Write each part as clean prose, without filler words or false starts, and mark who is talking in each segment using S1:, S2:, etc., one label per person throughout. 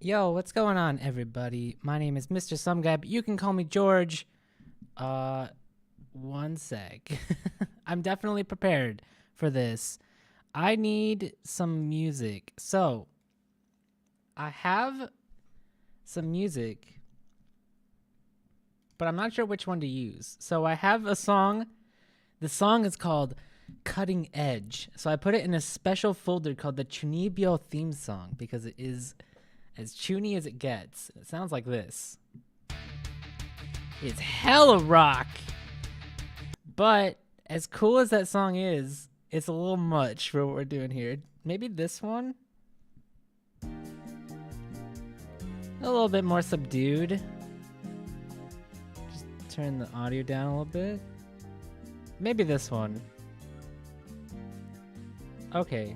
S1: Yo, what's going on, everybody? My name is Mr. Some Guy, but you can call me George. One sec. I'm definitely prepared for this. I need some music. So, I have some music, but I'm not sure which one to use. So, I have a song. The song is called Cutting Edge. So, I put it in a special folder called the Chunibyo theme song because it is as chuny as it gets. It sounds like this. It's hella rock. But as cool as that song is, it's a little much for what we're doing here. Maybe this one? A little bit more subdued. Just turn the audio down a little bit. Maybe this one. Okay.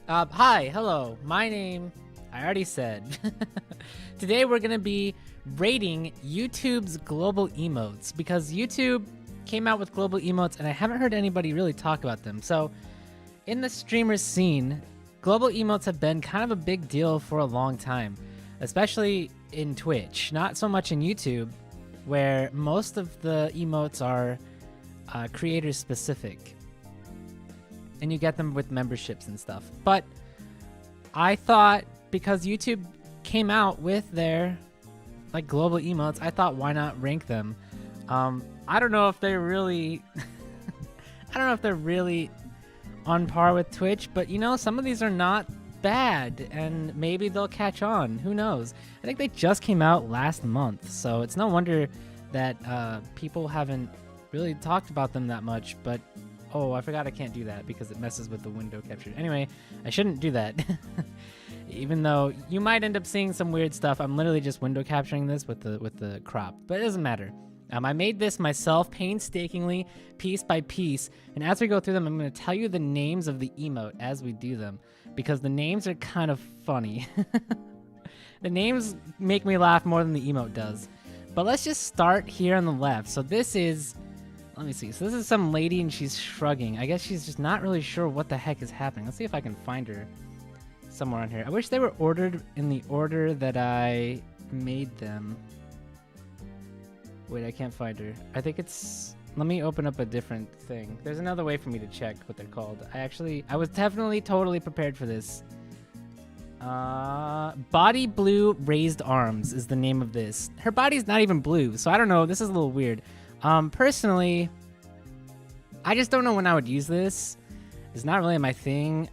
S1: Hi, hello. My name, I already said. Today we're gonna be rating YouTube's global emotes because YouTube came out with global emotes and I haven't heard anybody really talk about them. So in the streamer scene, global emotes have been kind of a big deal for a long time, especially in Twitch. Not so much in YouTube, where most of the emotes are creator specific and you get them with memberships and stuff. But I thought because YouTube came out with their like global emotes, I thought why not rank them? I don't know if they're really I don't know if they're really on par with Twitch, but you know, some of these are not bad and maybe they'll catch on. Who knows? I think they just came out last month, so it's no wonder that people haven't really talked about them that much. But oh, I forgot I can't do that because it messes with the window capture. Anyway, I shouldn't do that. Even though you might end up seeing some weird stuff, I'm literally just window capturing this with the crop, but it doesn't matter. I made this myself painstakingly, piece by piece, and as we go through them, I'm going to tell you the names of the emote as we do them, because the names are kind of funny. The names make me laugh more than the emote does. But let's just start here on the left. So this is, let me see, so this is some lady and she's shrugging. I guess she's just not really sure what the heck is happening. Let's see if I can find her somewhere on here. I wish they were ordered in the order that I made them. Wait, I can't find her. I think it's... Let me open up a different thing. There's another way for me to check what they're called. I was definitely totally prepared for this. Body Blue Raised Arms is the name of this. Her body's not even blue, so I don't know. This is a little weird. Personally, I just don't know when I would use this. It's not really my thing.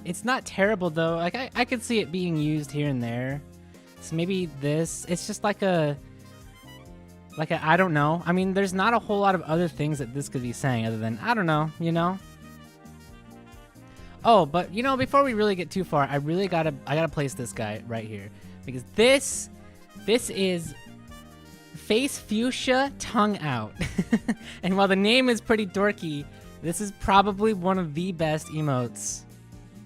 S1: It's not terrible, though. Like, I could see it being used here and there. So maybe this... It's just like a... I don't know. I mean, there's not a whole lot of other things that this could be saying other than, I don't know, you know? Oh, but, you know, before we really get too far, I gotta place this guy right here. Because this is Face Fuchsia Tongue Out. And while the name is pretty dorky, this is probably one of the best emotes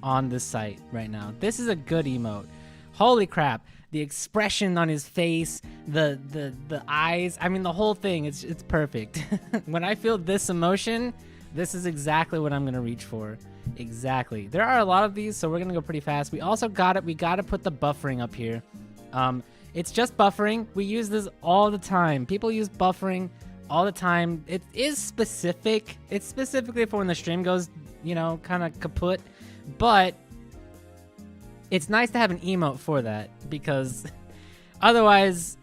S1: on this site right now. This is a good emote. Holy crap. The expression on his face, the eyes, I mean the whole thing, it's perfect. When I feel this emotion, this is exactly what I'm gonna reach for. Exactly. There are a lot of these, so we're gonna go pretty fast. We also we gotta put the buffering up here. It's just buffering. We use this all the time. People use buffering all the time. It is specific. It's specifically for when the stream goes, you know, kind of kaput, but it's nice to have an emote for that because otherwise,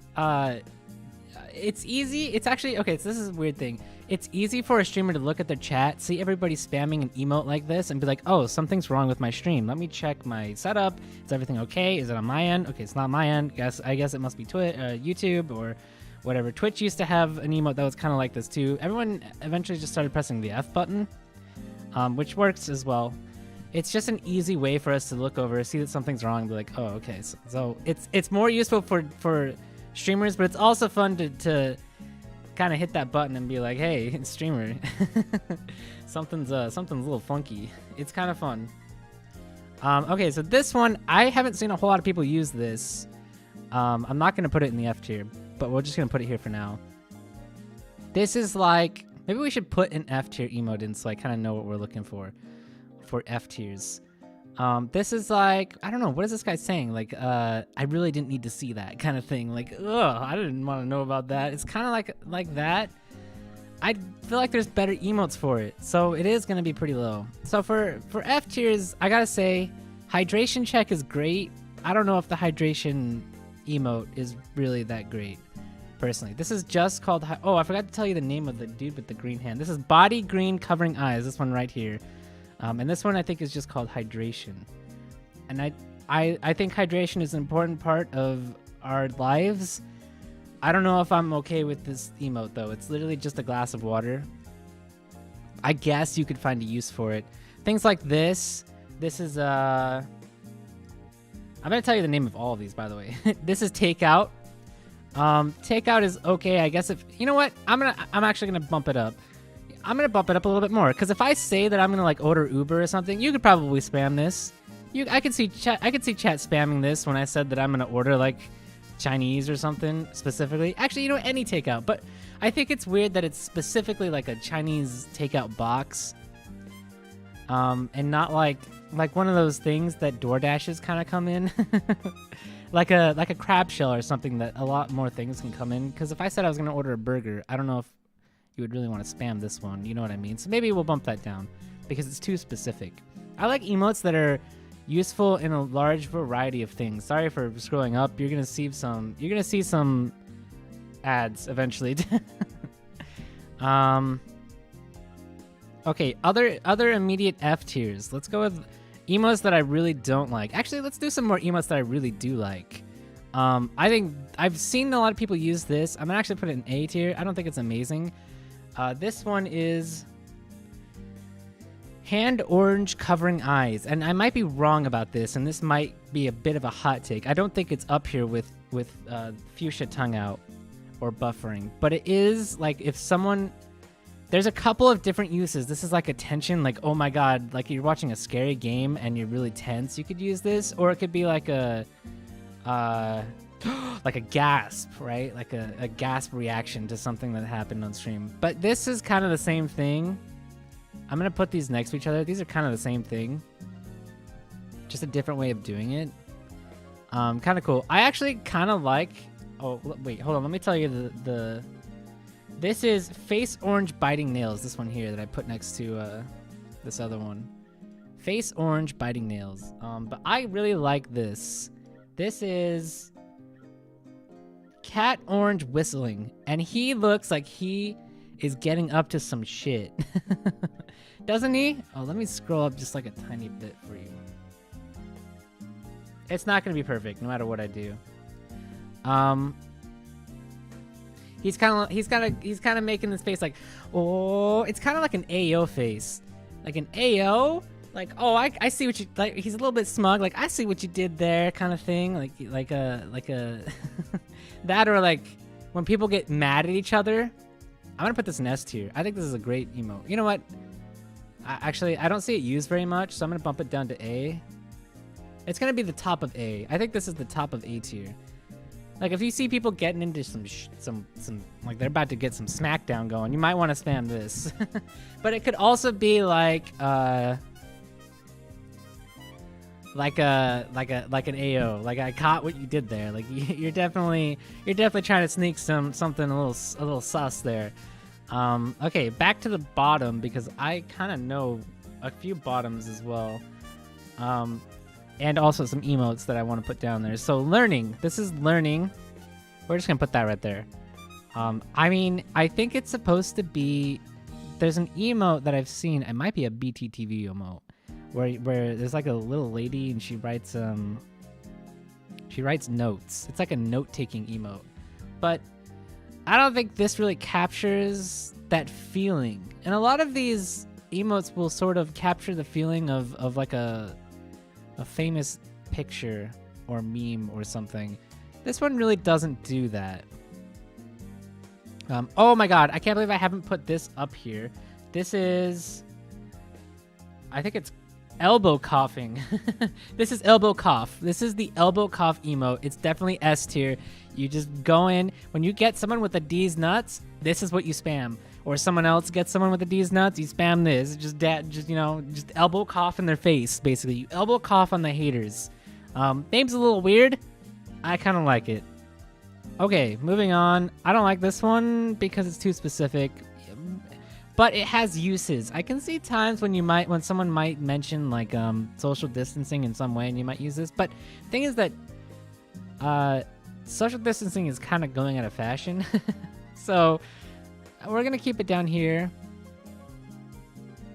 S1: it's easy. It's actually, okay, so this is a weird thing. It's easy for a streamer to look at their chat, see everybody spamming an emote like this and be like, oh, something's wrong with my stream. Let me check my setup. Is everything okay? Is it on my end? Okay, it's not my end. I guess it must be YouTube or whatever. Twitch used to have an emote that was kind of like this too. Everyone eventually just started pressing the F button, which works as well. It's just an easy way for us to look over, see that something's wrong, and be like, oh, okay. So it's more useful for streamers, but it's also fun to kind of hit that button and be like, hey, streamer, something's a little funky. It's kind of fun. Okay, so this one, I haven't seen a whole lot of people use this. I'm not going to put it in the F tier, but we're just going to put it here for now. This is like, maybe we should put an F tier emote in so I kind of know what we're looking for F tiers. This is like, I don't know, what is this guy saying? Like, I really didn't need to see that kind of thing. Like, ugh, I didn't want to know about that. It's kind of like that. I feel like there's better emotes for it, so it is gonna be pretty low. So for F tiers, I gotta say, hydration check is great. I don't know if the hydration emote is really that great, personally. This is just called, oh, I forgot to tell you the name of the dude with the green hand. This is body green covering eyes, this one right here. And this one I think is just called hydration. And I think hydration is an important part of our lives. I don't know if I'm okay with this emote though. It's literally just a glass of water. I guess you could find a use for it. Things like this. This is I'm gonna tell you the name of all of these, by the way. This is takeout. Takeout is okay, I guess. If you know what, I'm actually gonna bump it up. I'm gonna bump it up a little bit more, because if I say that I'm gonna like order Uber or something, you could probably spam this. I could see chat spamming this when I said that I'm gonna order like Chinese or something specifically. Actually, you know, any takeout, but I think it's weird that it's specifically like a Chinese takeout box, and not like one of those things that DoorDashes kind of come in, like a crab shell or something that a lot more things can come in. Because if I said I was gonna order a burger, I don't know if you would really want to spam this one. You know what I mean? So maybe we'll bump that down because it's too specific. I like emotes that are useful in a large variety of things. Sorry for scrolling up. You're gonna see some ads eventually. Okay, other immediate F tiers. Let's go with emotes that I really don't like. Actually, let's do some more emotes that I really do like. I think I've seen a lot of people use this. I'm gonna actually put it in A tier. I don't think it's amazing. This one is hand orange covering eyes, and I might be wrong about this, and this might be a bit of a hot take. I don't think it's up here with fuchsia tongue out or buffering, but it is like if someone, there's a couple of different uses. This is like a tension, like, oh my god, like you're watching a scary game and you're really tense, you could use this, or it could be like a like a gasp, right? Like a gasp reaction to something that happened on stream. But this is kind of the same thing. I'm gonna put these next to each other. These are kind of the same thing, just a different way of doing it. Kind of cool. I actually kind of like, oh wait, hold on, let me tell you this is face orange biting nails, this one here that I put next to this other one. Face orange biting nails. But I really like this. This is cat orange whistling, and he looks like he is getting up to some shit. Doesn't he? Oh, let me scroll up just like a tiny bit for you. It's not gonna be perfect no matter what I do. He's kind of making this face like, oh, it's kind of like an AO face, like an AO. Like, oh, I see what you, like, he's a little bit smug, like, I see what you did there, kind of thing, like a that, or like when people get mad at each other. I'm gonna put this in S tier. I think this is a great emote. You know what? Actually, I don't see it used very much, so I'm gonna bump it down to A. It's gonna be the top of A. I think this is the top of A tier. Like, if you see people getting into some like they're about to get some smackdown going, you might want to spam this. But it could also be like an AO. Like, I caught what you did there. Like, you're definitely trying to sneak something a little sus there. Okay, back to the bottom, because I kind of know a few bottoms as well. And also some emotes that I want to put down there. So learning. This is learning. We're just going to put that right there. I mean, I think it's supposed to be... There's an emote that I've seen. It might be a BTTV emote. Where there's like a little lady and she writes notes. It's like a note-taking emote. But I don't think this really captures that feeling. And a lot of these emotes will sort of capture the feeling of like a famous picture or meme or something. This one really doesn't do that. Oh my god, I can't believe I haven't put this up here. This is... I think it's elbow coughing. This is elbow cough. This is the elbow cough emote. It's definitely S tier. You just go in. When you get someone with a D's nuts, this is what you spam. or someone else gets someone with the D's nuts, you spam this. Just elbow cough in their face, basically. You elbow cough on the haters. Name's a little weird. I kind of like it. Okay, moving on. I don't like this one because it's too specific, but it has uses. I can see times when someone might mention like social distancing in some way, and you might use this. But the thing is that social distancing is kind of going out of fashion, so we're gonna keep it down here.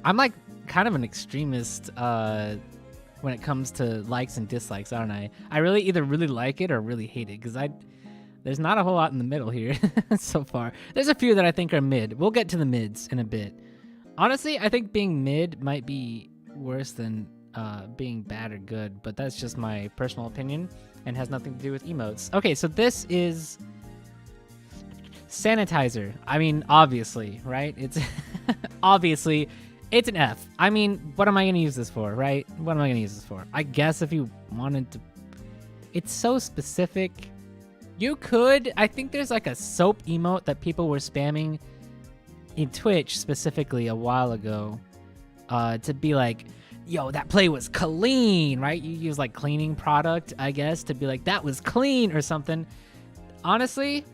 S1: I'm like kind of an extremist when it comes to likes and dislikes, aren't I? I really either really like it or really hate it, because there's not a whole lot in the middle here so far. There's a few that I think are mid. We'll get to the mids in a bit. Honestly, I think being mid might be worse than being bad or good, but that's just my personal opinion and has nothing to do with emotes. Okay, so this is sanitizer. I mean, obviously, right? It's obviously it's an F. I mean, what am I gonna use this for, right? What am I gonna use this for? I guess if you wanted to, it's so specific. You could, I think there's like a soap emote that people were spamming in Twitch specifically a while ago to be like, yo, that play was clean, right? You use like cleaning product, I guess, to be like, that was clean or something. Honestly,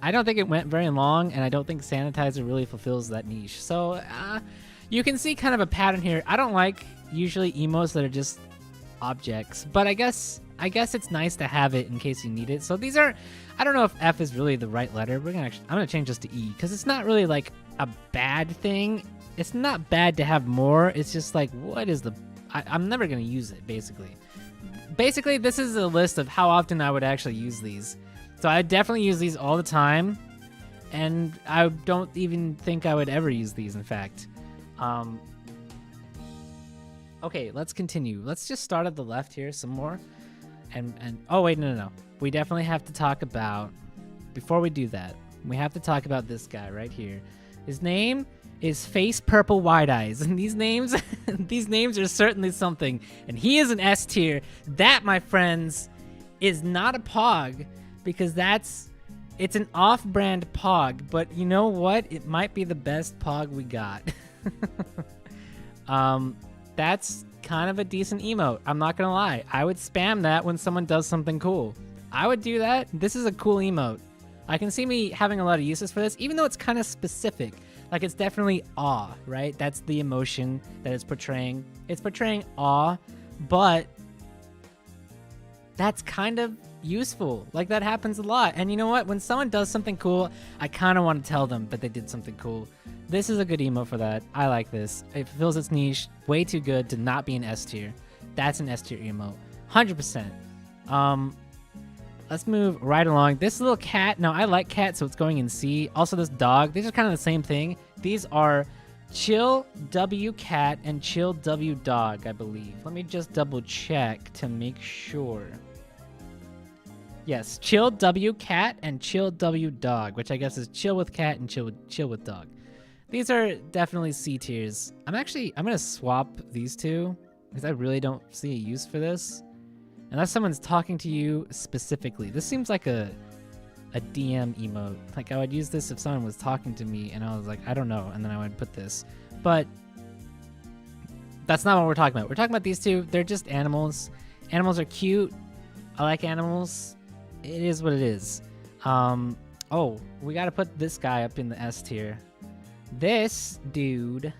S1: I don't think it went very long, and I don't think sanitizer really fulfills that niche. So you can see kind of a pattern here. I don't like usually emotes that are just objects, but I guess it's nice to have it in case you need it. So these are, I don't know if F is really the right letter. I'm gonna change this to E, because it's not really like a bad thing. It's not bad to have more. It's just like, what is I'm never gonna use it, basically. Basically, this is a list of how often I would actually use these. So I definitely use these all the time, and I don't even think I would ever use these, in fact. Okay, let's continue. Let's just start at the left here some more. And oh wait, no. We definitely have to talk about, before we do that, we have to talk about this guy right here. His name is Face Purple Wide Eyes, and these names are certainly something. And he is an S tier. That, my friends, is not a pog, because it's an off-brand pog, but you know what? It might be the best pog we got. That's kind of a decent emote. I'm not gonna lie. I would spam that when someone does something cool. I would do that. This is a cool emote. I can see me having a lot of uses for this, even though it's kind of specific. Like, it's definitely awe, right? That's the emotion that it's portraying. It's portraying awe, but that's kind of useful. Like, that happens a lot. And you know what? When someone does something cool, I kind of want to tell them that they did something cool. This is a good emote for that. I like this. It fills its niche way too good to not be an S tier. That's an S tier emote. 100%. Let's move right along. This little cat. Now, I like cat, so it's going in C. Also, this dog. These are kind of the same thing. These are Chill W Cat and Chill W Dog, I believe. Let me just double check to make sure. Yes, Chill W Cat and Chill W Dog, which I guess is chill with cat and chill with dog. These are definitely C tiers. I'm gonna swap these two, because I really don't see a use for this. Unless someone's talking to you specifically. This seems like a DM emote. Like, I would use this if someone was talking to me and I was like, I don't know, and then I would put this. But that's not what we're talking about. We're talking about these two. They're just animals. Animals are cute. I like animals. It is what it is. Oh, we gotta put this guy up in the S tier. This dude,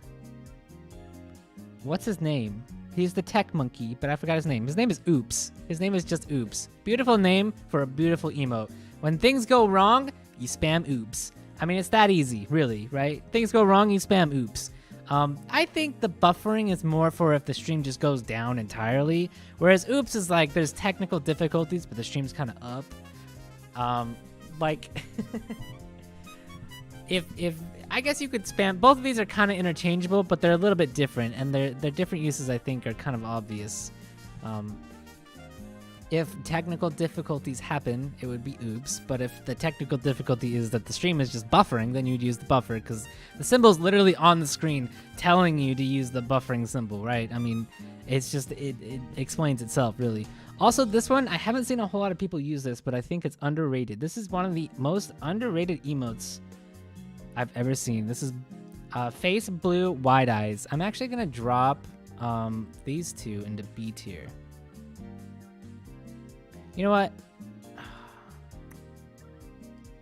S1: what's his name? He's the tech monkey, but I forgot his name. His name is Oops. His name is just Oops. Beautiful name for a beautiful emote. When things go wrong, you spam Oops. I mean, it's that easy, really, right? Things go wrong, you spam Oops. I think the buffering is more for if the stream just goes down entirely, whereas Oops is like, there's technical difficulties, but the stream's kind of up. Like, if I guess you could spam, both of these are kind of interchangeable, but they're a little bit different, and their different uses, I think, are kind of obvious. If technical difficulties happen, it would be Oops, but if the technical difficulty is that the stream is just buffering, then you'd use the buffer, because the symbol's literally on the screen telling you to use the buffering symbol, right? I mean, it's just, it explains itself, really. Also, this one, I haven't seen a whole lot of people use this, but I think it's underrated. This is one of the most underrated emotes I've ever seen. This is face blue wide eyes. I'm actually gonna drop these two into B tier. You know what?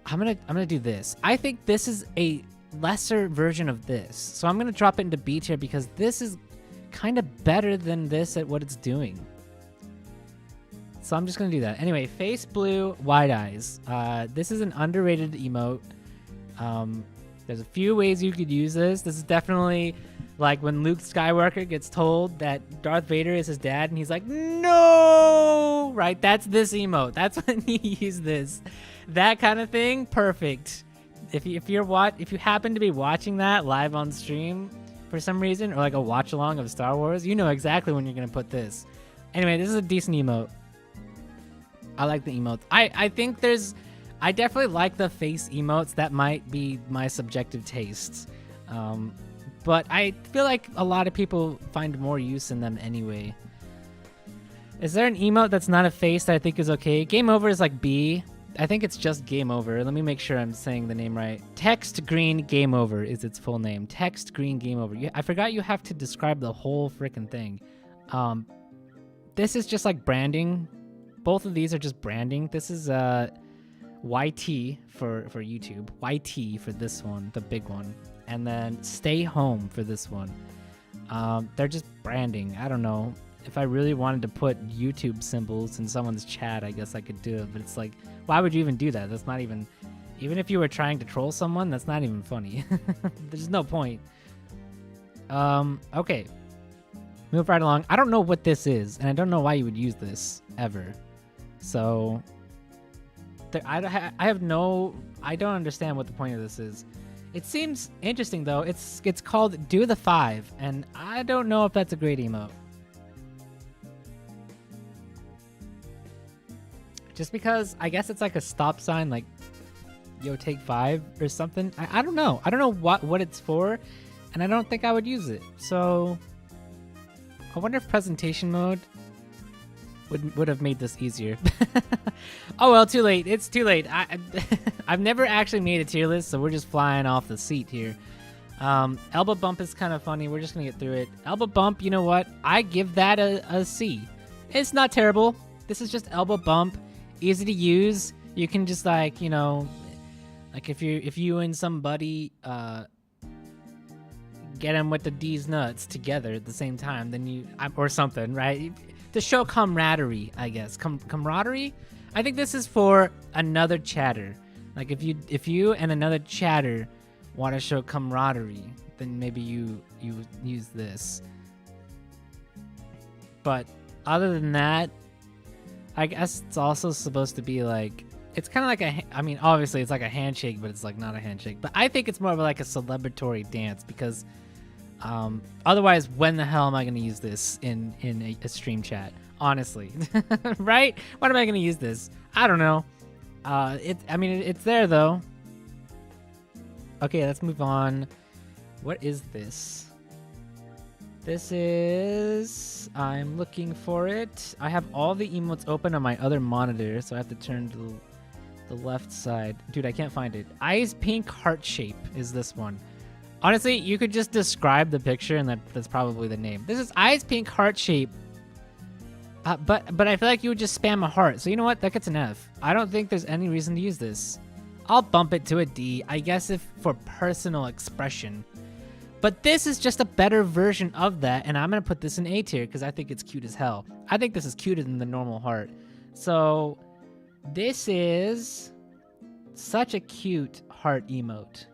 S1: I'm gonna do this. I think this is a lesser version of this, so I'm gonna drop it into B tier because this is kind of better than this at what it's doing. So I'm just gonna do that. Anyway, face blue wide eyes. This is an underrated emote. There's a few ways you could use this. This is definitely like when Luke Skywalker gets told that Darth Vader is his dad and he's like, no, right? That's this emote. That's when you use this. That kind of thing, perfect. If you happen to be watching that live on stream for some reason, or like a watch along of Star Wars, you know exactly when you're gonna put this. Anyway, this is a decent emote. I like the emotes. I definitely like the face emotes. That might be my subjective tastes. But I feel like a lot of people find more use in them anyway. Is there an emote that's not a face that I think is okay? Game over is like B. I think it's just game over. Let me make sure I'm saying the name right. Text green game over is its full name. Text green game over. I forgot you have to describe the whole freaking thing. This is just like branding. Both of these are just branding. This is YT for YouTube. YT for this one, the big one. And then stay home for this one. They're just branding. I don't know. If I really wanted to put YouTube symbols in someone's chat, I guess I could do it. But it's like, why would you even do that? That's not even if you were trying to troll someone, that's not even funny. There's no point. Okay. Move right along. I don't know what this is, and I don't know why you would use this ever. So I don't understand what the point of this is. It seems interesting though. It's called Do the 5, and I don't know if that's a great emote. Just because I guess it's like a stop sign, like yo, take 5 or something. I don't know. I don't know what it's for, and I don't think I would use it. So I wonder if presentation mode would have made this easier. Oh well, too late. It's too late. I've never actually made a tier list, so we're just flying off the seat here. Elbow bump is kind of funny. We're just gonna get through it. Elbow bump, you know what? I give that a C. It's not terrible. This is just elbow bump, easy to use. You can just like, you know, like if you and somebody get them with the D's nuts together at the same time, then or something, right? To show camaraderie, I guess. Camaraderie? I think this is for another chatter. Like if you and another chatter want to show camaraderie, then maybe you use this. But other than that, I guess it's also supposed to be like, it's kind of like I mean, obviously it's like a handshake, but it's like not a handshake. But I think it's more of like a celebratory dance because otherwise, when the hell am I going to use this in a stream chat? Honestly, right? When am I going to use this? I don't know. I mean, it's there though. Okay, let's move on. What is this? This is, I'm looking for it. I have all the emotes open on my other monitor, so I have to turn to the left side. Dude, I can't find it. Eyes pink heart shape is this one. Honestly, you could just describe the picture and that's probably the name. This is eyes pink heart shape. But I feel like you would just spam a heart. So you know what? That gets an F. I don't think there's any reason to use this. I'll bump it to a D, I guess, if for personal expression. But this is just a better version of that, and I'm going to put this in A tier because I think it's cute as hell. I think this is cuter than the normal heart. So this is such a cute heart emote.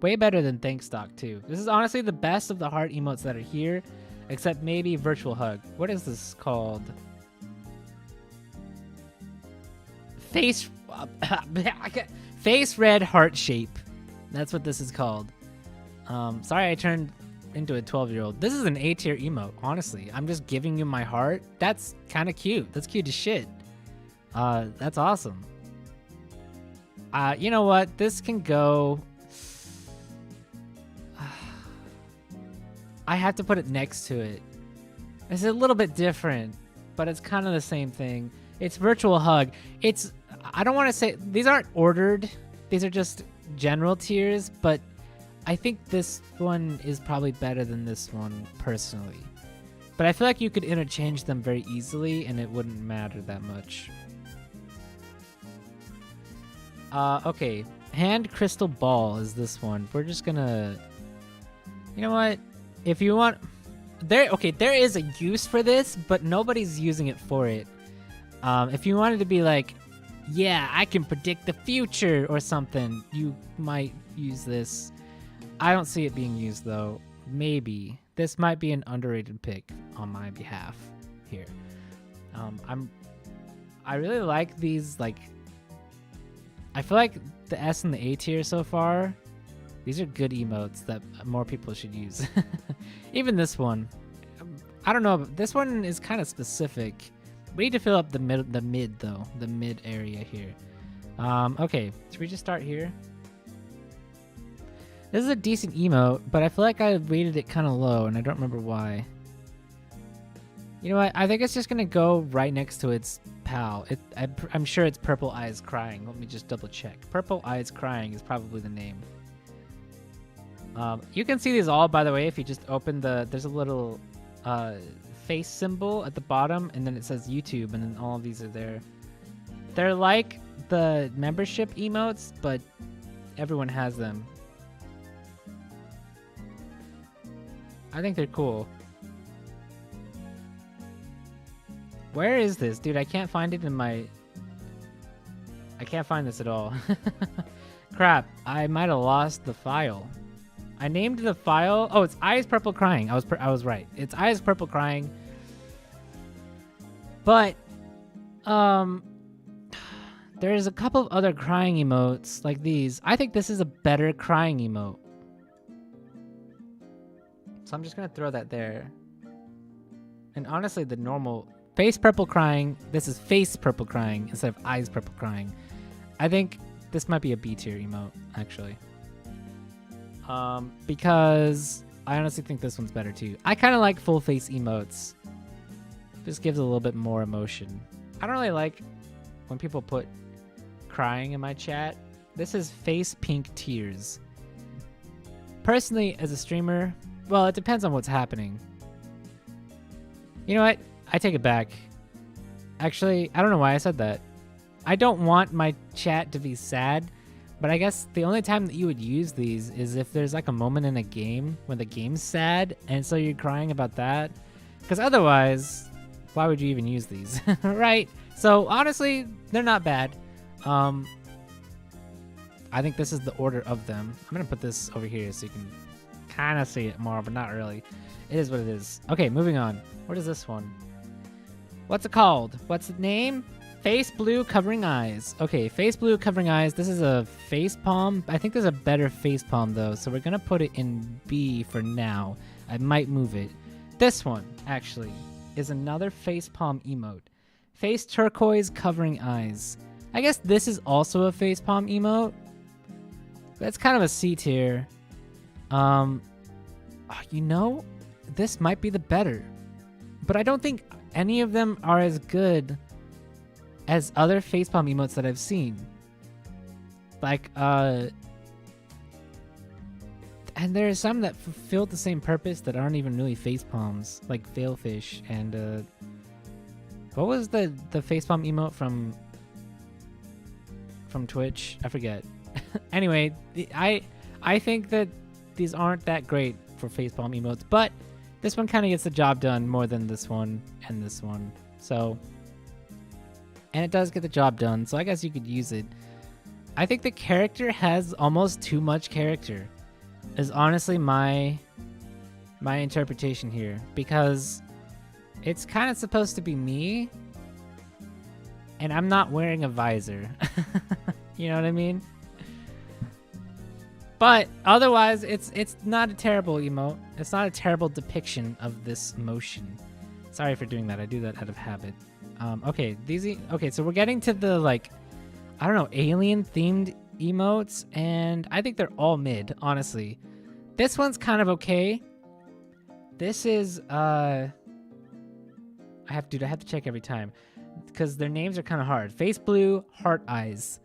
S1: Way better than Thanks Doc too. This is honestly the best of the heart emotes that are here, except maybe Virtual Hug. What is this called? Face red heart shape. That's what this is called. Sorry I turned into a 12-year-old. This is an A tier emote, honestly. I'm just giving you my heart. That's kind of cute. That's cute as shit. That's awesome. You know what? This can go... I have to put it next to it. It's a little bit different, but it's kind of the same thing. It's Virtual Hug. I don't want to say... These aren't ordered. These are just general tiers, but I think this one is probably better than this one personally. But I feel like you could interchange them very easily and it wouldn't matter that much. Okay. Hand crystal ball is this one. We're just gonna... You know what? If you want... there is a use for this, but nobody's using it for it. If you wanted to be like, yeah, I can predict the future or something, you might use this. I don't see it being used though. Maybe. This might be an underrated pick on my behalf here. I really like these, like, I feel like the S and the A tier so far, these are good emotes that more people should use. Even this one. I don't know, but this one is kind of specific. We need to fill up the mid though, the mid area here. Okay, should we just start here? This is a decent emote, but I feel like I rated it kind of low, and I don't remember why. You know what? I think it's just gonna go right next to its pal. I'm sure it's Purple Eyes Crying. Let me just double check. Purple Eyes Crying is probably the name. You can see these all, by the way, if you just open there's a little face symbol at the bottom, and then it says YouTube, and then all of these are there. They're like the membership emotes, but everyone has them. I think they're cool. Where is this? Dude, I can't find it in my... I can't find this at all. Crap, I might have lost the file. I named the file... Oh, it's Eyes Purple Crying. I was right. It's Eyes Purple Crying. But, there's a couple of other crying emotes like these. I think this is a better crying emote. So I'm just going to throw that there. And honestly, the normal face purple crying, this is face purple crying instead of eyes purple crying. I think this might be a B tier emote, actually. Because I honestly think this one's better too. I kind of like full face emotes. Just gives a little bit more emotion. I don't really like when people put crying in my chat. This is face pink tears. Personally, as a streamer, well, it depends on what's happening. You know what? I take it back. Actually, I don't know why I said that. I don't want my chat to be sad, but I guess the only time that you would use these is if there's like a moment in a game when the game's sad, and so you're crying about that. Because otherwise, why would you even use these? Right? So honestly, they're not bad. I think this is the order of them. I'm going to put this over here so you can kind of see it more, but not really. It is what it is. Okay, moving on. What is this one? What's it called? What's the name? Face blue covering eyes. Okay, face blue covering eyes. This is a face palm. I think there's a better face palm though, so we're gonna put it in B for now. I might move it. This one, actually, is another face palm emote. Face turquoise covering eyes. I guess this is also a face palm emote. That's kind of a C tier. You know, this might be the better, but I don't think any of them are as good as other facepalm emotes that I've seen. Like, and there are some that fulfill the same purpose that aren't even really facepalms, like Veilfish and, what was the facepalm emote from Twitch? I forget. Anyway, I think that these aren't that great for facepalm emotes, but this one kind of gets the job done more than this one and this one. So, and it does get the job done, so I guess you could use it. I think the character has almost too much character, is honestly my interpretation here, because it's kind of supposed to be me, and I'm not wearing a visor. You know what I mean? But otherwise, it's not a terrible emote. It's not a terrible depiction of this emotion. Sorry for doing that. I do that out of habit. Okay, okay, so we're getting to the, like, I don't know, alien-themed emotes, and I think they're all mid, honestly. This one's kind of okay. This is, I have to check every time, because their names are kind of hard. Face Blue, Heart Eyes.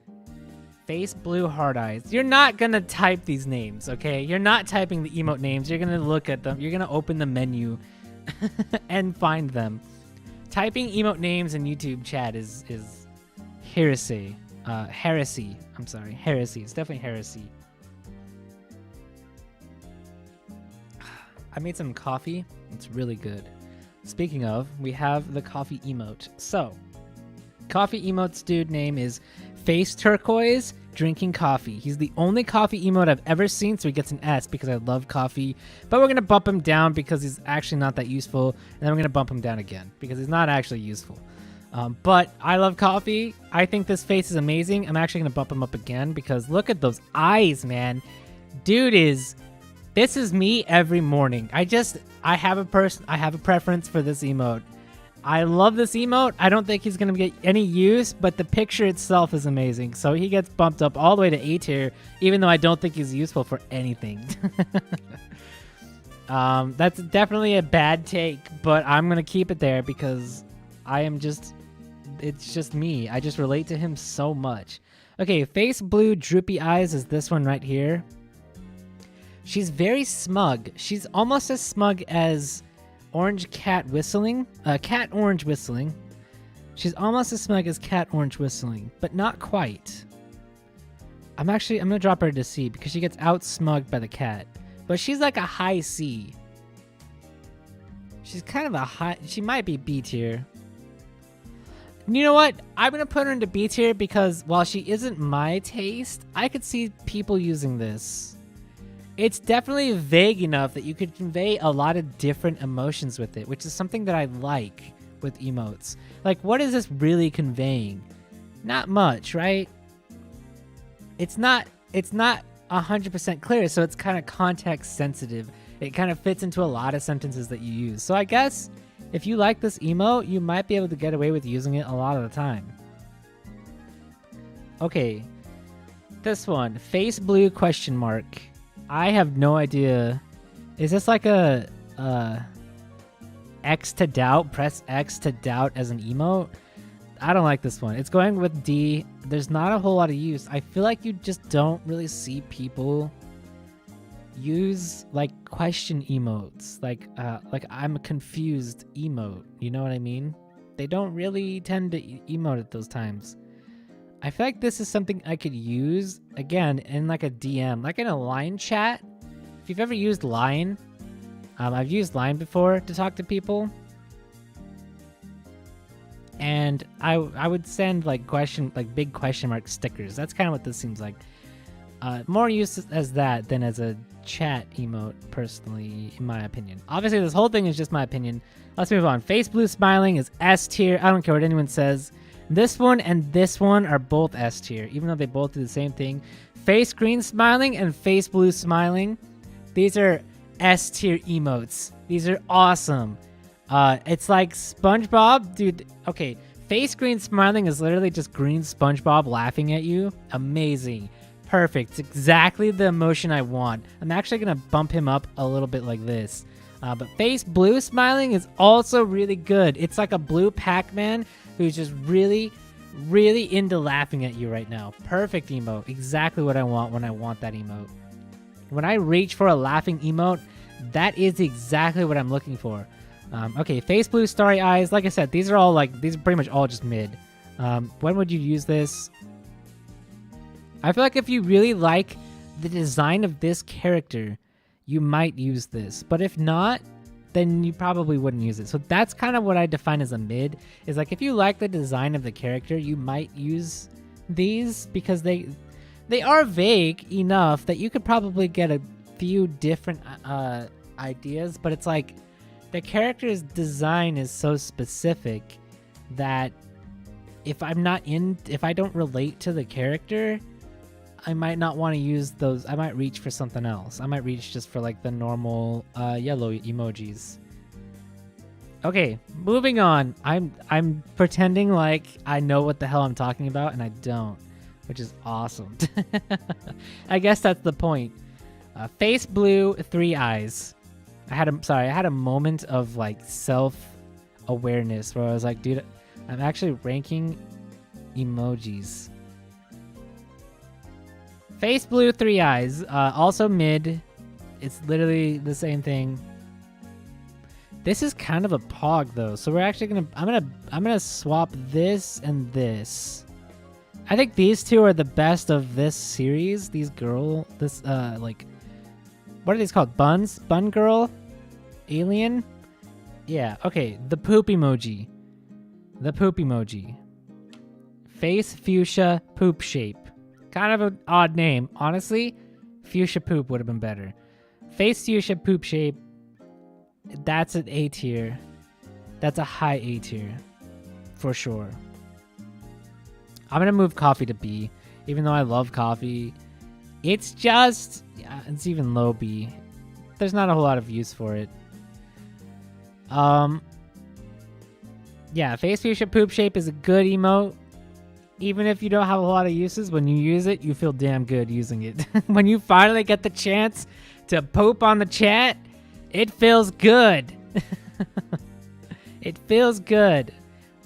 S1: Face blue hard eyes. You're not gonna type these names, okay? You're not typing the emote names. You're gonna look at them. You're gonna open the menu and find them. Typing emote names in YouTube chat is heresy. Heresy. I'm sorry. Heresy. It's definitely heresy. I made some coffee. It's really good. Speaking of, we have the coffee emote. So, coffee emote's dude name is Face Turquoise Drinking Coffee. He's the only coffee emote I've ever seen, so he gets an S because I love coffee. But we're going to bump him down because he's actually not that useful. And then we're going to bump him down again because he's not actually useful. But I love coffee. I think this face is amazing. I'm actually going to bump him up again because look at those eyes, man. Dude this is me every morning. I have a preference for this emote. I love this emote. I don't think he's going to get any use, but the picture itself is amazing. So he gets bumped up all the way to A tier, even though I don't think he's useful for anything. That's definitely a bad take, but I'm going to keep it there because it's just me. I just relate to him so much. Okay, face blue droopy eyes is this one right here. She's very smug. She's almost as smug as Orange Cat Whistling. Cat Orange Whistling. She's almost as smug as Cat Orange Whistling, but not quite. I'm going to drop her to C because she gets out-smugged by the cat. But she's like a high C. She's kind of a high... She might be B tier. You know what? I'm going to put her into B tier because while she isn't my taste, I could see people using this. It's definitely vague enough that you could convey a lot of different emotions with it, which is something that I like with emotes. Like, what is this really conveying? Not much, right? It's not 100% clear, so it's kind of context sensitive. It kind of fits into a lot of sentences that you use. So I guess if you like this emote, you might be able to get away with using it a lot of the time. Okay, this one, face blue question mark. I have no idea. Is this like a X to doubt? Press X to doubt as an emote? I don't like this one. It's going with D. There's not a whole lot of use. I feel like you just don't really see people use like question emotes. Like I'm confused emote. You know what I mean? They don't really tend to emote at those times. I feel like this is something I could use, again, in like a DM, like in a line chat. If you've ever used Line, I've used Line before to talk to people. And I would send like big question mark stickers. That's kind of what this seems like. More use as that than as a chat emote, personally, in my opinion. Obviously, this whole thing is just my opinion. Let's move on. Face blue smiling is S tier. I don't care what anyone says. This one and this one are both S tier, even though they both do the same thing. Face green smiling and face blue smiling. These are S tier emotes. These are awesome. It's like SpongeBob. Dude, okay. Face green smiling is literally just green SpongeBob laughing at you. Amazing. Perfect. It's exactly the emotion I want. I'm actually going to bump him up a little bit like this. But face blue smiling is also really good. It's like a blue Pac-Man who's just really, really into laughing at you right now. Perfect emote. Exactly what I want when I want that emote. When I reach for a laughing emote, that is exactly what I'm looking for. Okay, face blue starry eyes. Like I said, these are pretty much all just mid. When would you use this? I feel like if you really like the design of this character, you might use this. But if not, then you probably wouldn't use it. So that's kind of what I define as a mid, is like if you like the design of the character, you might use these because they are vague enough that you could probably get a few different ideas, but it's like the character's design is so specific that if I don't relate to the character, I might not want to use those. I might reach for something else. I might reach just for like the normal yellow emojis. Okay, moving on. I'm pretending like I know what the hell I'm talking about, and I don't, which is awesome. I guess that's the point. Face blue, 3 eyes. I had a moment of like self-awareness where I was like, dude, I'm actually ranking emojis. Face blue, 3 eyes. Also mid. It's literally the same thing. This is kind of a pog though, so we're actually gonna. I'm gonna swap this and this. I think these two are the best of this series. These like, what are these called? Buns? Bun girl? Alien? Yeah. Okay. The poop emoji. The poop emoji. Face fuchsia poop shape. Kind of an odd name. Honestly, fuchsia poop would have been better. Face fuchsia poop shape. That's an A tier. That's a high A tier. For sure. I'm going to move coffee to B. Even though I love coffee. It's just... Yeah, it's even low B. There's not a whole lot of use for it. Yeah, face fuchsia poop shape is a good emote. Even if you don't have a lot of uses, when you use it, you feel damn good using it. When you finally get the chance to poop on the chat, it feels good. It feels good.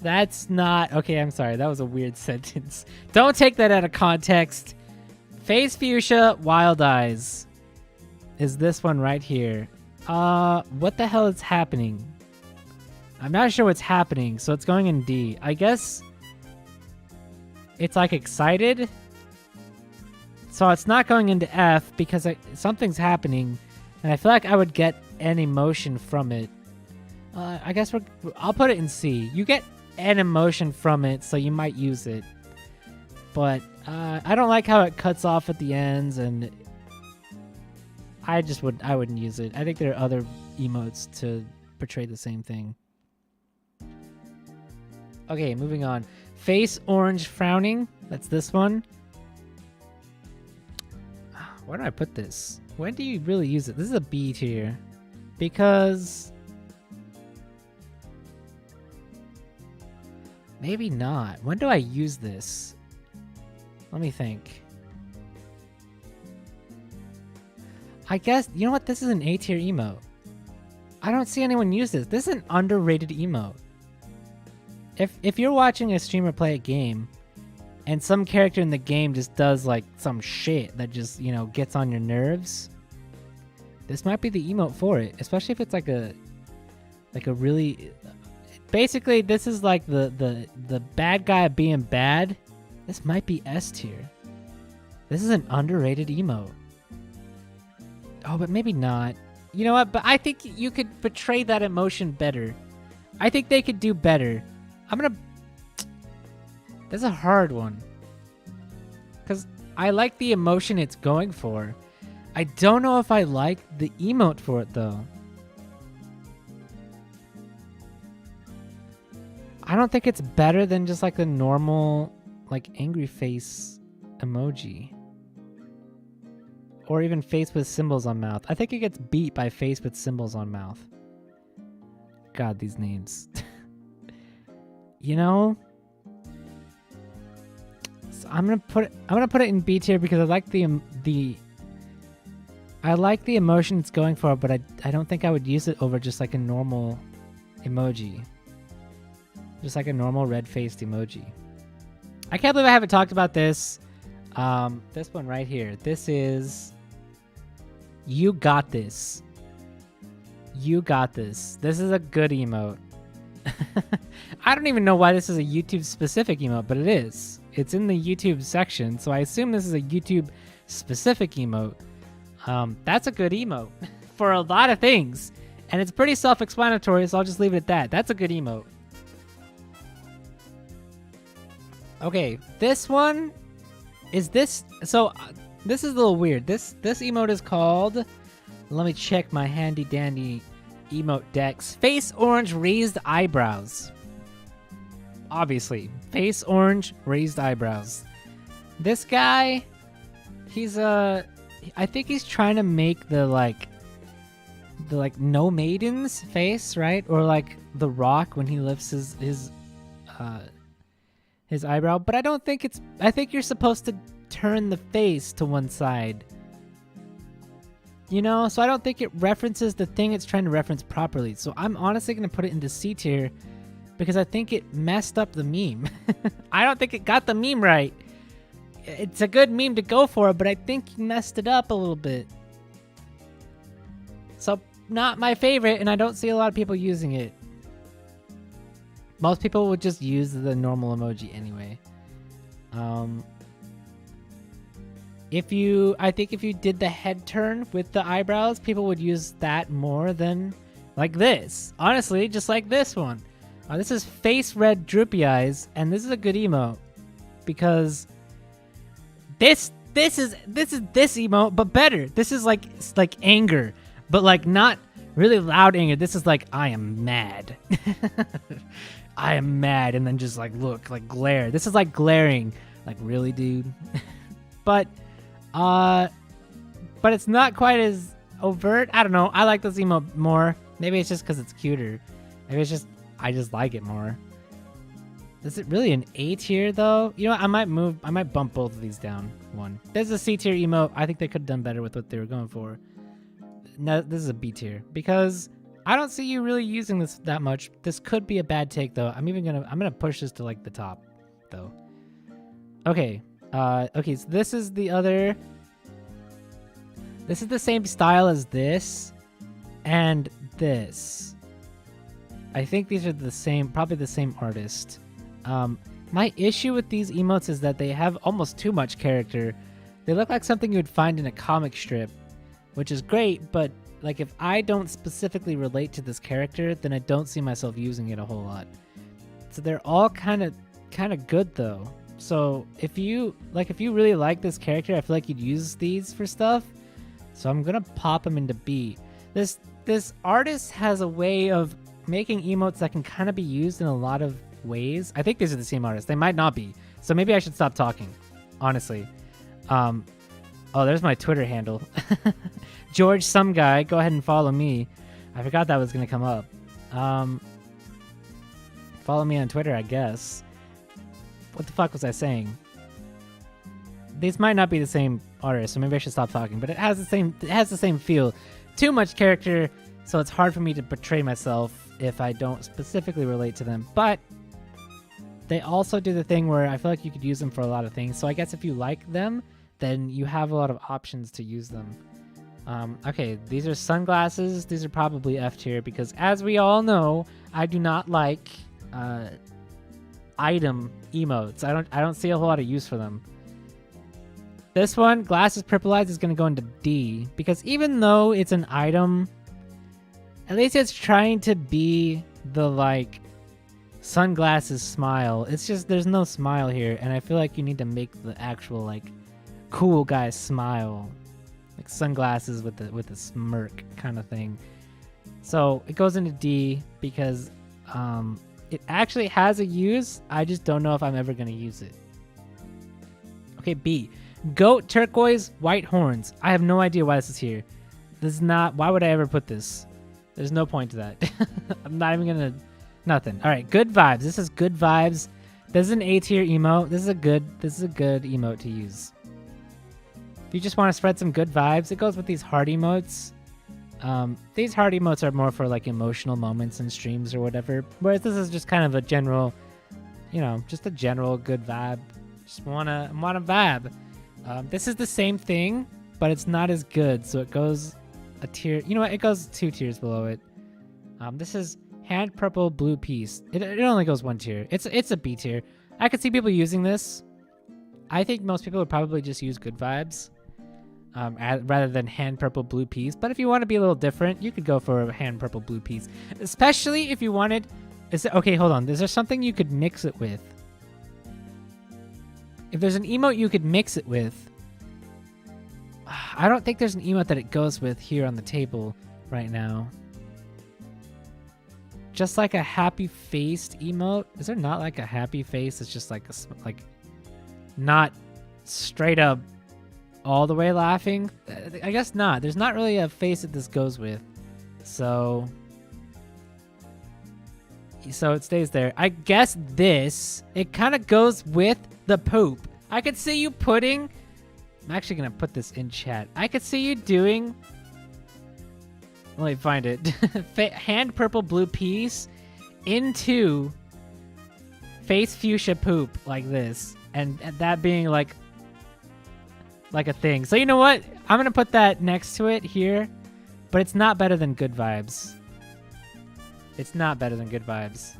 S1: That's not... Okay, I'm sorry. That was a weird sentence. Don't take that out of context. Face fuchsia, wild eyes. Is this one right here. What the hell is happening? I'm not sure what's happening, so it's going in D. I guess it's like excited. So it's not going into F because something's happening, and I feel like I would get an emotion from it. I guess I'll put it in C. You get an emotion from it, so you might use it. But I don't like how it cuts off at the ends, and I wouldn't use it. I think there are other emotes to portray the same thing. Okay, moving on. Face orange frowning. That's this one. Where do I put this? When do you really use it? This is a B tier. Because... maybe not. When do I use this? Let me think. I guess, you know what? This is an A tier emote. I don't see anyone use this. This is an underrated emote. If you're watching a streamer play a game and some character in the game just does like some shit that just, you know, gets on your nerves, this might be the emote for it, especially if it's like a really... Basically, this is like the bad guy being bad. This might be S tier. This is an underrated emote. Oh, but maybe not. You know what? But I think you could portray that emotion better. I think they could do better. I'm gonna... That's a hard one. Because I like the emotion it's going for. I don't know if I like the emote for it, though. I don't think it's better than just like the normal, like, angry face emoji. Or even face with symbols on mouth. I think it gets beat by face with symbols on mouth. God, these names. You know? So I'm gonna put it in B tier because I like I like the emotion it's going for, but I don't think I would use it over just like a normal emoji. Just like a normal red-faced emoji. I can't believe I haven't talked about this. This one right here. This is... You got this. You got this. This is a good emote. I don't even know why this is a YouTube-specific emote, but it is. It's in the YouTube section, so I assume this is a YouTube-specific emote. That's a good emote for a lot of things. And it's pretty self-explanatory, so I'll just leave it at that. That's a good emote. Okay, this one is this. So this is a little weird. This emote is called. Let me check my handy dandy emote decks. Face orange raised eyebrows. Obviously, face orange raised eyebrows. This guy, he's I think he's trying to make the no maidens face, right? Or like The Rock when he lifts his eyebrow, but I don't think I think you're supposed to turn the face to one side. You know, so I don't think it references the thing it's trying to reference properly. So I'm honestly going to put it into C tier because I think it messed up the meme. I don't think it got the meme right. it's a good meme to go for, but I think you messed it up a little bit. So, not my favorite, and I don't see a lot of people using it. Most people would just use the normal emoji anyway. I think if you did the head turn with the eyebrows, people would use that more than like this. Honestly, just like this one. This is face red droopy eyes, and this is a good emote because this is this emote, but better. This is like anger, but like not really loud anger. This is like I am mad. I am mad, and then just like look, like glare. This is like glaring, like really, dude. but it's not quite as overt. I don't know. I like this emote more. Maybe it's just because it's cuter. Maybe it's just I just like it more. Is it really an A tier though? You know what? I might bump both of these down one. This is a C tier emote. I think they could have done better with what they were going for. No, this is a B tier because I don't see you really using this that much. This could be a bad take though. I'm gonna push this to like the top though. Okay. Okay, so this is the same style as this and this. I think these are probably the same artist. My issue with these emotes is that they have almost too much character. They look like something you would find in a comic strip, which is great, but like if I don't specifically relate to this character, then I don't see myself using it a whole lot. So they're all kind of good though. So if you really like this character, I feel like you'd use these for stuff. So I'm gonna pop them into B. This artist has a way of making emotes that can kind of be used in a lot of ways. I think these are the same artist. They might not be. So maybe I should stop talking, honestly. Oh, there's my Twitter handle. George some guy, go ahead and follow me. I forgot that was going to come up. Follow me on Twitter, I guess. What the fuck was I saying? These might not be the same artist, so maybe I should stop talking, but it has the same feel. Too much character, so it's hard for me to portray myself if I don't specifically relate to them. But they also do the thing where I feel like you could use them for a lot of things. So I guess if you like them, then you have a lot of options to use them. Okay, these are sunglasses. These are probably F tier because, as we all know, I do not like item emotes. I don't see a whole lot of use for them. This one, glasses purple eyes, is going to go into D because even though it's an item, at least it's trying to be the like sunglasses smile. It's just there's no smile here, and I feel like you need to make the actual like cool guy smile, like sunglasses with the smirk kind of thing. So it goes into D because it actually has a use. I just don't know if I'm ever gonna use it. Okay, B. Goat turquoise white horns. I have no idea why this is here. This is not. Why would I ever put this? There's no point to that. I'm not even gonna. Nothing. All right. Good vibes. This is good vibes. This is an A tier emote. This is a good emote to use. If you just want to spread some good vibes, it goes with these heart emotes. These heart emotes are more for like emotional moments in streams or whatever. Whereas this is just kind of a general, just a general good vibe. Just wanna vibe. This is the same thing, but it's not as good. So it goes a tier. You know what? It goes 2 tiers below it. This is hand purple blue piece. It only goes 1 tier. It's a B tier. I could see people using this. I think most people would probably just use good vibes rather than hand purple blue piece. But if you want to be a little different, you could go for a hand purple blue piece. Especially if you wanted... Okay, hold on. Is there something you could mix it with? If there's an emote you could mix it with... I don't think there's an emote that it goes with here on the table right now. Just like a happy-faced emote? Is there not like a happy face? It's just like not straight up all the way laughing? I guess not. There's not really a face that this goes with. So it stays there. I guess it kind of goes with the poop. I could see you putting... I'm actually going to put this in chat. I could see you doing... Let me find it. Hand purple blue piece into face fuchsia poop like this. And that being like like a thing. So you know what? I'm gonna put that next to it here, but it's not better than good vibes. It's not better than good vibes.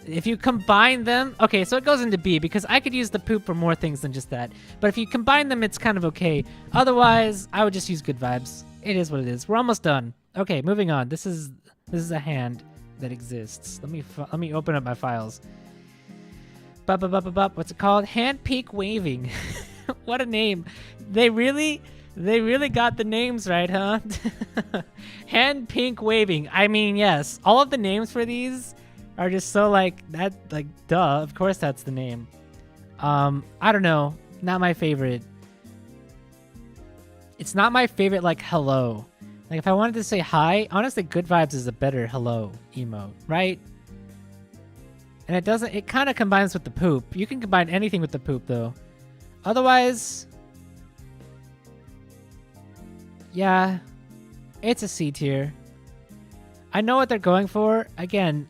S1: If you combine them, okay, so it goes into B because I could use the poop for more things than just that. But if you combine them, it's kind of okay. Otherwise, I would just use good vibes. It is what it is. We're almost done. Okay, moving on. This is a hand that exists. Let me open up my files. What's it called? Hand peak waving. What a name. They really got the names right, huh? Hand pink waving. I mean, yes. All of the names for these are just so like that, like duh, of course that's the name. I don't know, not my favorite. It's not my favorite like hello. Like if I wanted to say hi, honestly good vibes is a better hello emote, right? And it kind of combines with the poop. You can combine anything with the poop though. Otherwise, yeah, it's a C tier. I know what they're going for. Again,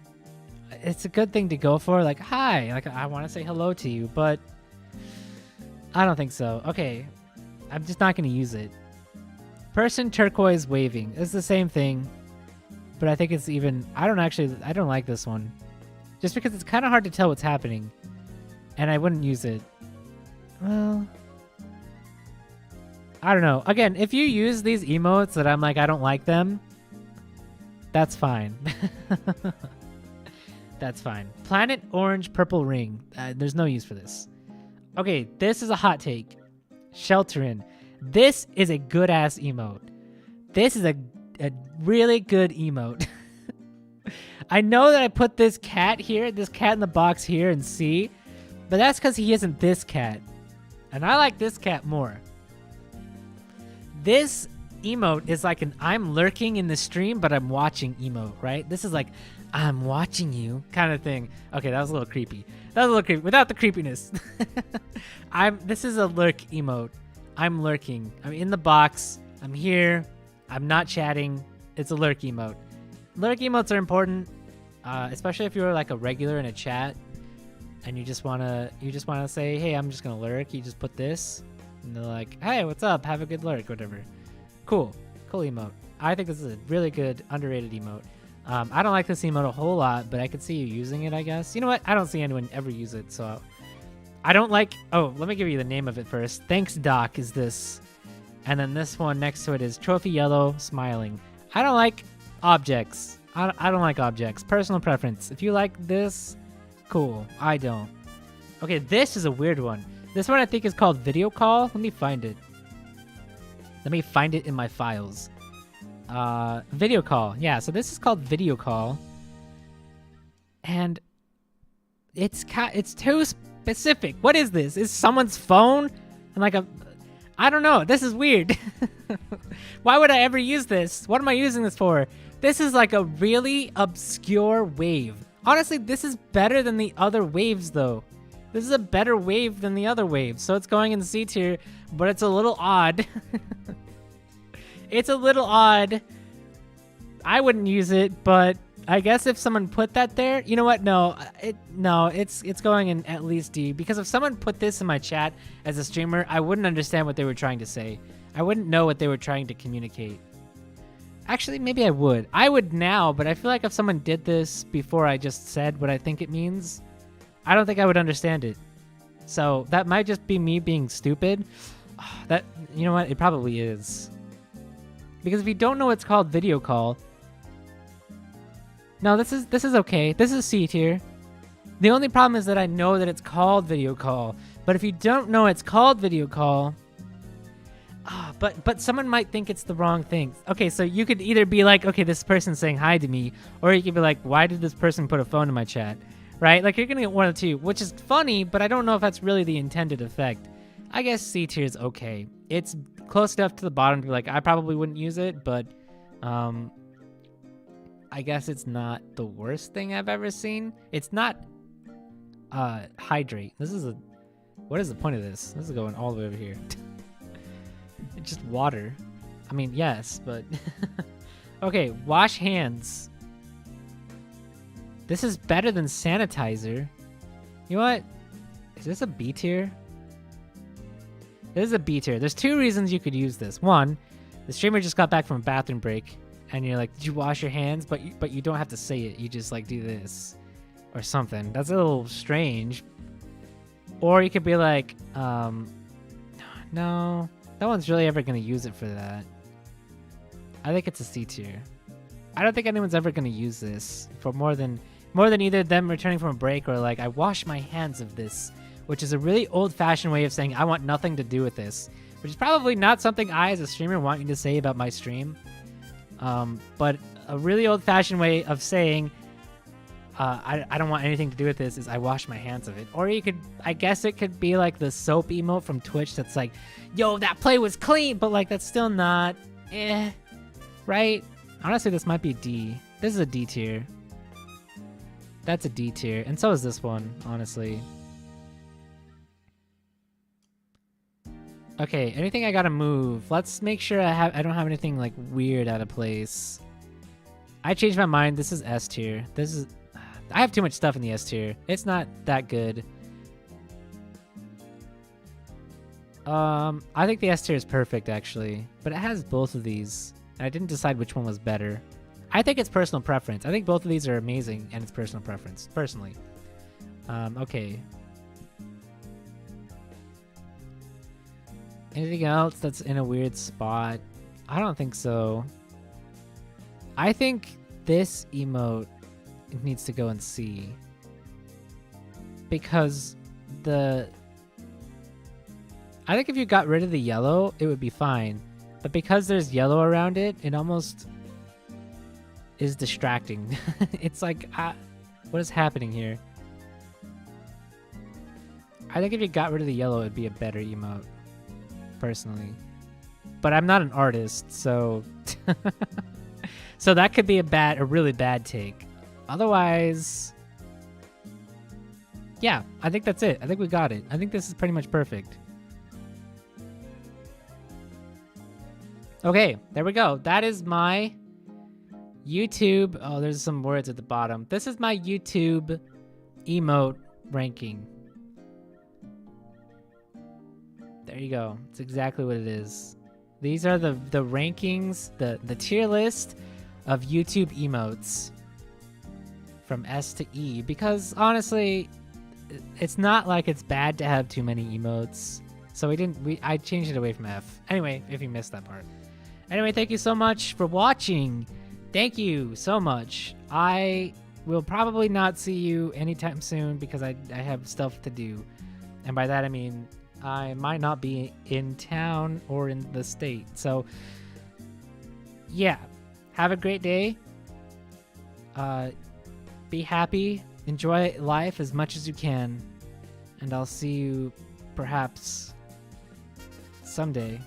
S1: it's a good thing to go for, like, hi, like, I want to say hello to you, but I don't think so. Okay, I'm just not going to use it. Person turquoise waving. It's the same thing, but I think it's even, I don't like this one. Just because it's kind of hard to tell what's happening, and I wouldn't use it. Well, I don't know. Again, if you use these emotes that I'm like, I don't like them, that's fine. That's fine. Planet orange purple ring. There's no use for this. Okay, this is a hot take. Shelterin. This is a good ass emote. This is a really good emote. I know that I put this cat here, this cat in the box here in C, but that's because he isn't this cat. And I like this cat more. This emote is like an I'm lurking in the stream, but I'm watching emote, right? This is like, I'm watching you kind of thing. Okay, that was a little creepy. Without the creepiness. This is a lurk emote. I'm lurking. I'm in the box. I'm here. I'm not chatting. It's a lurk emote. Lurk emotes are important, especially if you're like a regular in a chat and you just wanna say, hey, I'm just gonna lurk. You just put this and they're like, hey, what's up? Have a good lurk, whatever. Cool emote. I think this is a really good underrated emote. I don't like this emote a whole lot, but I could see you using it, I guess. You know what? I don't see anyone ever use it, so I don't like... Oh, let me give you the name of it first. Thanks, Doc, is this. And then this one next to it is Trophy Yellow Smiling. I don't like objects. I don't like objects. Personal preference. If you like this, cool. I don't. Okay, this is a weird one. This one I think is called Video Call. Let me find it. Let me find it in my files. Video Call. Yeah, so this is called Video Call. And it's too specific. What is this? Is someone's phone? And like I don't know. This is weird. Why would I ever use this? What am I using this for? This is like a really obscure wave. Honestly, this is better than the other waves though. This is a better wave than the other waves. So it's going in C tier, but it's a little odd. It's a little odd. I wouldn't use it, but I guess if someone put that there, you know what? No, it's going in at least D, because if someone put this in my chat as a streamer, I wouldn't understand what they were trying to say. I wouldn't know what they were trying to communicate. Actually, maybe I would. I would now, but I feel like if someone did this before I just said what I think it means, I don't think I would understand it. So that might just be me being stupid. That, you know what? It probably is. Because if you don't know it's called Video Call... No, this is okay. This is C tier. The only problem is that I know that it's called Video Call. But if you don't know it's called Video Call... But someone might think it's the wrong thing. Okay, so you could either be like, okay, this person's saying hi to me, or you could be like, why did this person put a phone in my chat? Right? Like, you're gonna get one of the two, which is funny, but I don't know if that's really the intended effect. I guess C tier is okay. It's close enough to the bottom to be like, I probably wouldn't use it, but I guess it's not the worst thing I've ever seen. It's not hydrate. What is the point of this? This is going all the way over here. It's just water. I mean, yes, but... Okay, wash hands. This is better than sanitizer. You know what? Is this a B tier? This is a B tier. There's two reasons you could use this. One, the streamer just got back from a bathroom break, and you're like, did you wash your hands? But you don't have to say it. You just like do this or something. That's a little strange. Or you could be like, no, no one's really ever going to use it for that. I think it's a C tier. I don't think anyone's ever going to use this for more than either them returning from a break or like, I wash my hands of this, which is a really old-fashioned way of saying I want nothing to do with this, which is probably not something I as a streamer want you to say about my stream. But a really old-fashioned way of saying I don't want anything to do with this is I wash my hands of it. Or you could, I guess it could be like the soap emote from Twitch that's like, yo, that play was clean, but like that's still not, right? Honestly, this might be D. This is a D tier. That's a D tier, and so is this one, honestly. Okay, anything I gotta move? Let's make sure I don't have anything like weird out of place. I changed my mind. This is S tier. I have too much stuff in the S tier. It's not that good. I think the S tier is perfect actually, but it has both of these. I didn't decide which one was better. I think it's personal preference. I think both of these are amazing, and it's personal preference, personally. Okay. Anything else that's in a weird spot? I don't think so. I think this emote needs to go in C. Because I think if you got rid of the yellow, it would be fine. But because there's yellow around it, it almost is distracting. It's like, what is happening here? I think if you got rid of the yellow, it'd be a better emote, personally. But I'm not an artist, so so that could be a really bad take. Otherwise, yeah, I think that's it. I think we got it. I think this is pretty much perfect. Okay, there we go. That is my YouTube. Oh, there's some words at the bottom. This is my YouTube emote ranking. There you go. It's exactly what it is. These are the rankings, the tier list of YouTube emotes from S to E, because honestly, it's not like it's bad to have too many emotes. So I changed it away from F. Anyway, if you missed that part. Anyway, thank you so much for watching. Thank you so much. I will probably not see you anytime soon because I have stuff to do. And by that I mean I might not be in town or in the state. So yeah, have a great day. Be happy. Enjoy life as much as you can. And I'll see you perhaps someday.